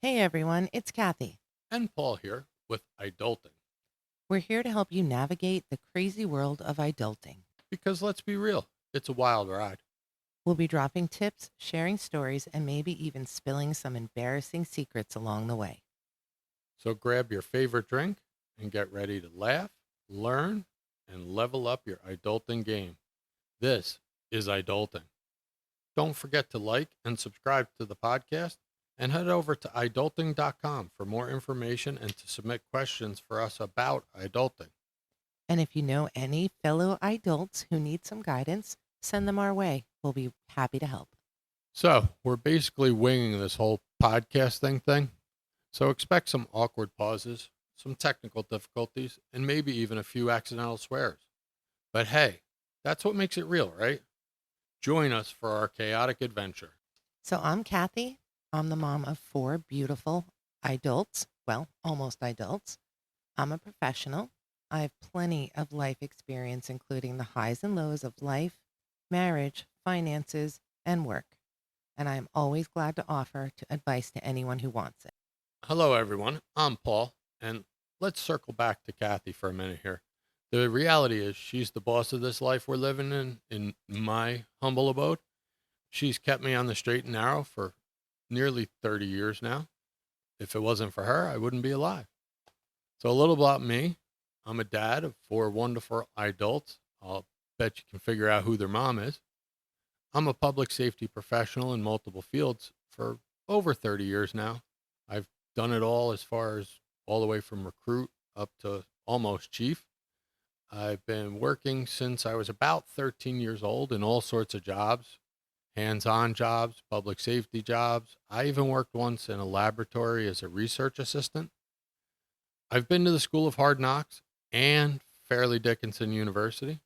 Hey everyone, it's Kathy. And Paul here with iDulting. We're here to help you navigate the crazy world of adulting. Because let's be real, it's a wild ride. We'll be dropping tips, sharing stories, and maybe even spilling some embarrassing secrets along the way. So grab your favorite drink and get ready to laugh, learn, and level up your adulting game. This is iDulting. Don't forget to like and subscribe to the podcast and head over to iDulting.com for more information and to submit questions for us about adulting. And if you know any fellow adults who need some guidance, send them our way. We'll be happy to help. So we're basically winging this whole podcasting thing. So expect some awkward pauses, some technical difficulties, and maybe even a few accidental swears. But hey, that's what makes it real, right? Join us for our chaotic adventure. So I'm Kathy. I'm the mom of four beautiful adults. Well, almost adults. I'm a professional. I have plenty of life experience, including the highs and lows of life, marriage, finances, and work. And I'm always glad to offer advice to anyone who wants it. Hello, everyone. I'm Paul, and let's circle back to Kathy for a minute here. The reality is, she's the boss of this life we're living in my humble abode. She's kept me on the straight and narrow for nearly 30 years now. If it wasn't for her, I wouldn't be alive. So, a little about me. I'm a dad of four wonderful adults. I'll bet you can figure out who their mom is. I'm a public safety professional in multiple fields for over 30 years now. I've done it all as far as all the way from recruit up to almost chief. I've been working since I was about 13 years old in all sorts of jobs, hands on jobs, public safety jobs. I even worked once in a laboratory as a research assistant. I've been to the School of Hard Knocks and Fairleigh Dickinson University.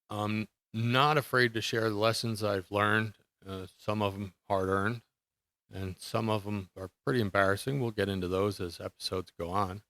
I'm not afraid to share the lessons I've learned, some of them hard earned, and some of them are pretty embarrassing. We'll get into those as episodes go on.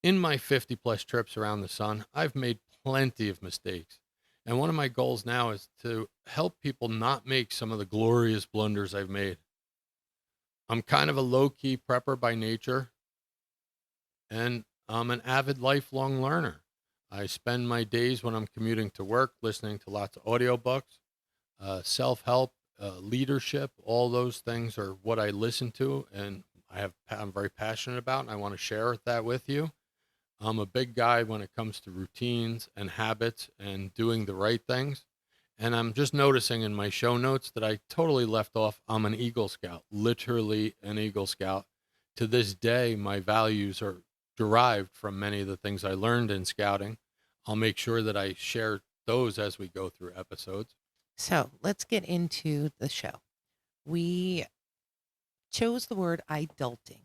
In my 50 plus trips around the sun, I've made plenty of mistakes. And one of my goals now is to help people not make some of the glorious blunders I've made. I'm kind of a low key prepper by nature, and I'm an avid lifelong learner. I spend my days when I'm commuting to work listening to lots of audiobooks, self help, leadership. All those things are what I listen to, and I'm very passionate about, and I want to share that with you. I'm a big guy when it comes to routines and habits and doing the right things. And I'm just noticing in my show notes that I totally left off. I'm an Eagle Scout, literally an Eagle Scout. To this day, my values are derived from many of the things I learned in scouting. I'll make sure that I share those as we go through episodes. So let's get into the show. We chose the word adulting.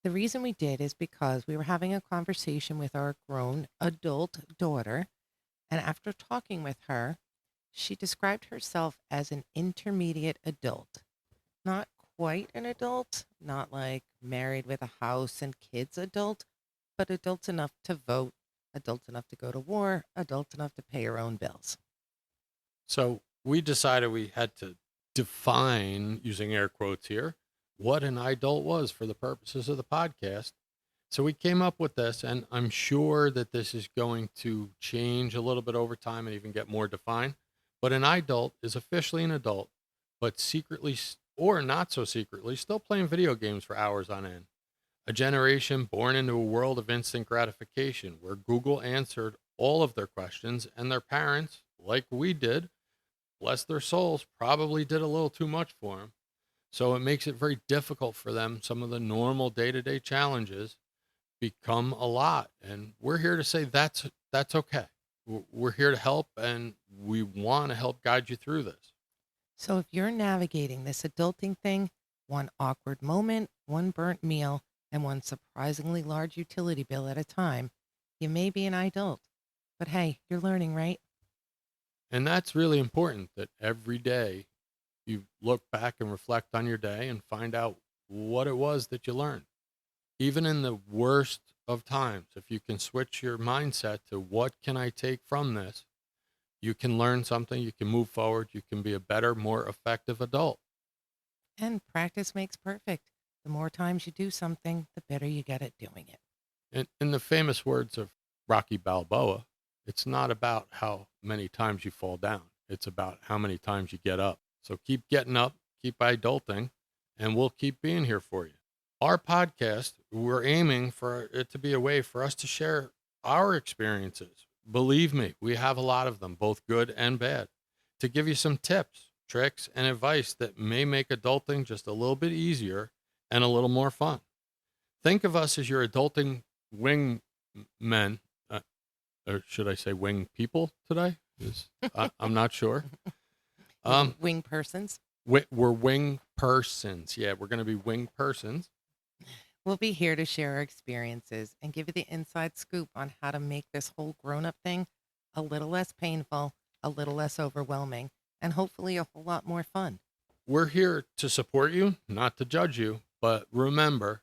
The reason we did is because we were having a conversation with our grown adult daughter. And after talking with her, she described herself as an intermediate adult. Not quite an adult, not like married with a house and kids adult, but adult enough to vote, adult enough to go to war, adult enough to pay her own bills. So we decided we had to define, using air quotes here, what an adult was for the purposes of the podcast. So we came up with this, and I'm sure that this is going to change a little bit over time and even get more defined. But an adult is officially an adult, but secretly or not so secretly, still playing video games for hours on end. A generation born into a world of instant gratification where Google answered all of their questions, and their parents, like we did, bless their souls, probably did a little too much for them. So it makes it very difficult for them. Some of the normal day to day challenges become a lot. And we're here to say that's okay. We're here to help, and we want to help guide you through this. So if you're navigating this adulting thing, one awkward moment, one burnt meal, and one surprisingly large utility bill at a time, you may be an adult. But hey, you're learning, right? And that's really important that every day you look back and reflect on your day and find out what it was that you learned. Even in the worst of times, if you can switch your mindset to what can I take from this, you can learn something, you can move forward, you can be a better, more effective adult. And practice makes perfect. The more times you do something, the better you get at doing it. In the famous words of Rocky Balboa, it's not about how many times you fall down. It's about how many times you get up. So keep getting up, keep adulting, and we'll keep being here for you. Our podcast, we're aiming for it to be a way for us to share our experiences. Believe me, we have a lot of them, both good and bad, to give you some tips, tricks, and advice that may make adulting just a little bit easier and a little more fun. Think of us as your adulting wing men, or should I say wing people today? I'm not sure. Um, Wing persons. we're wing persons. Yeah, we're going to be wing persons. We'll be here to share our experiences and give you the inside scoop on how to make this whole grown up thing a little less painful, a little less overwhelming, and hopefully a whole lot more fun. We're here to support you, not to judge you, but remember,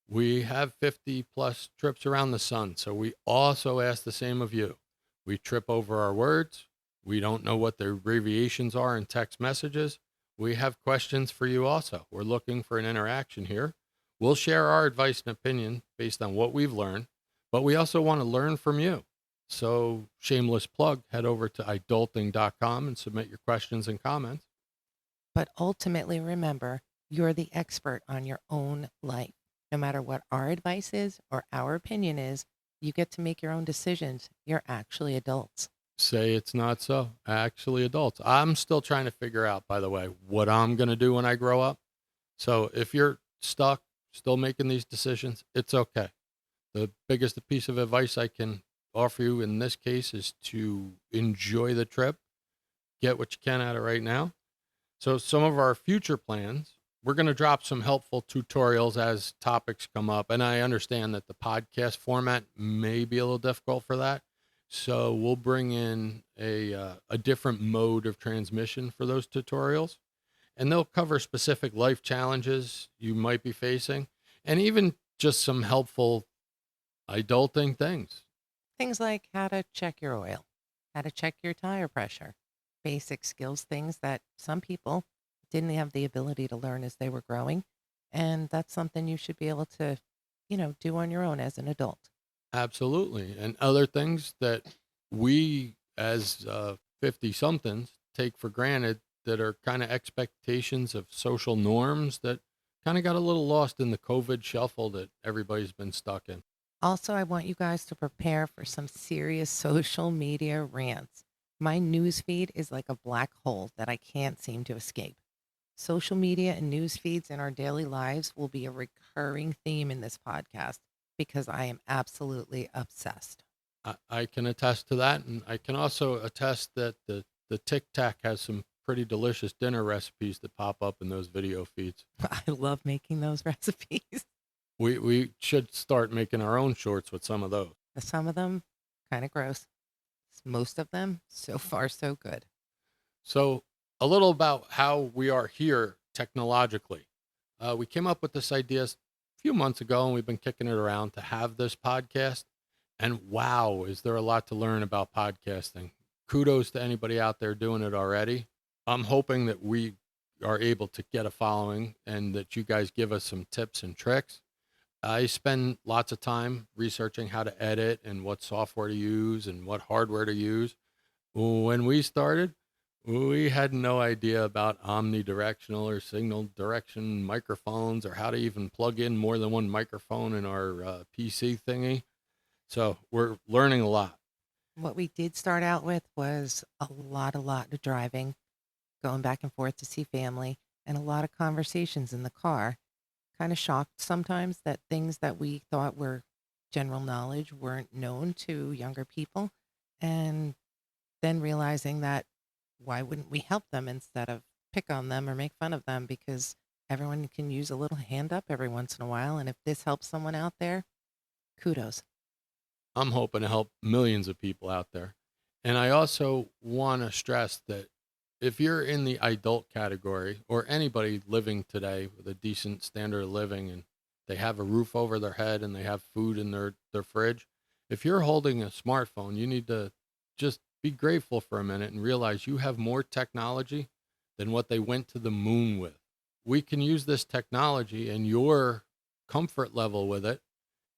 we have 50 plus trips around the sun. So we also ask the same of you. We trip over our words. We don't know what the abbreviations are in text messages. We have questions for you also. We're looking for an interaction here. We'll share our advice and opinion based on what we've learned, but we also want to learn from you. So, shameless plug, head over to iDulting.com and submit your questions and comments. But ultimately, remember, you're the expert on your own life. No matter what our advice is or our opinion is, you get to make your own decisions. You're actually adults. Say it's not so. Actually, adults. I'm still trying to figure out, by the way, what I'm going to do when I grow up. So if you're stuck, still making these decisions, it's okay. The biggest piece of advice I can offer you in this case is to enjoy the trip, get what you can out of right now. So, some of our future plans, we're going to drop some helpful tutorials as topics come up. And I understand that the podcast format may be a little difficult for that. So, we'll bring in a different mode of transmission for those tutorials. And they'll cover specific life challenges you might be facing and even just some helpful adulting things. Things like how to check your oil, how to check your tire pressure, basic skills, things that some people didn't have the ability to learn as they were growing. And that's something you should be able to, do on your own as an adult. Absolutely. And other things that we as 50 somethings take for granted that are kind of expectations of social norms that kind of got a little lost in the COVID shuffle that everybody's been stuck in. Also, I want you guys to prepare for some serious social media rants. My news feed is like a black hole that I can't seem to escape. Social media and news feeds in our daily lives will be a recurring theme in this podcast because I am absolutely obsessed. I can attest to that. And I can also attest that the Tic Tac has some pretty delicious dinner recipes that pop up in those video feeds. I love making those recipes. We should start making our own shorts with some of those. Some of them kind of gross. Most of them so far so good. So, a little about how we are here technologically. We came up with this idea a few months ago, and we've been kicking it around to have this podcast. And wow, is there a lot to learn about podcasting? Kudos to anybody out there doing it already. I'm hoping that we are able to get a following and that you guys give us some tips and tricks. I spend lots of time researching how to edit and what software to use and what hardware to use. When we started, we had no idea about omnidirectional or signal direction microphones or how to even plug in more than one microphone in our PC thingy. So we're learning a lot. What we did start out with was a lot of driving, going back and forth to see family, and a lot of conversations in the car. Kind of shocked sometimes that things that we thought were general knowledge weren't known to younger people. And then realizing that why wouldn't we help them instead of pick on them or make fun of them? Because everyone can use a little hand up every once in a while. And if this helps someone out there, kudos. I'm hoping to help millions of people out there. And I also want to stress that if you're in the adult category or anybody living today with a decent standard of living and they have a roof over their head and they have food in their fridge, if you're holding a smartphone, you need to just be grateful for a minute and realize you have more technology than what they went to the moon with. we can use this technology and your comfort level with it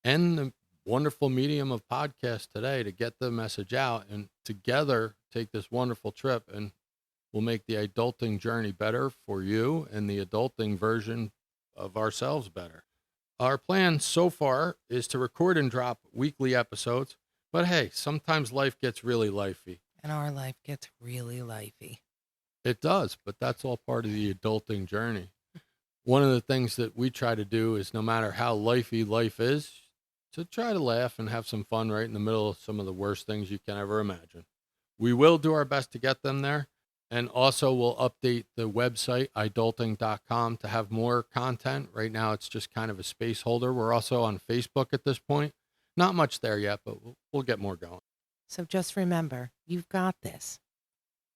and the wonderful medium of podcast today to get the message out and together take this wonderful trip, and we'll make the adulting journey better for you and the adulting version of ourselves better. Our plan so far is to record and drop weekly episodes, but hey, sometimes life gets really lifey. And our life gets really lifey. It does, but that's all part of the adulting journey. One of the things that we try to do is, no matter how lifey life is, to try to laugh and have some fun right in the middle of some of the worst things you can ever imagine. We will do our best to get them there. And also, we'll update the website, iDulting.com, to have more content. Right now, it's just kind of a space holder. We're also on Facebook at this point. Not much there yet, but we'll get more going. So just remember, you've got this.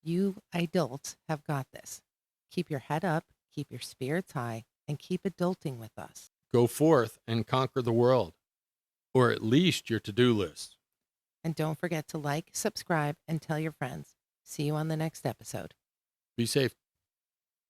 You adults have got this. Keep your head up, keep your spirits high, and keep adulting with us. Go forth and conquer the world, or at least your to-do list. And don't forget to like, subscribe, and tell your friends. See you on the next episode. Be safe.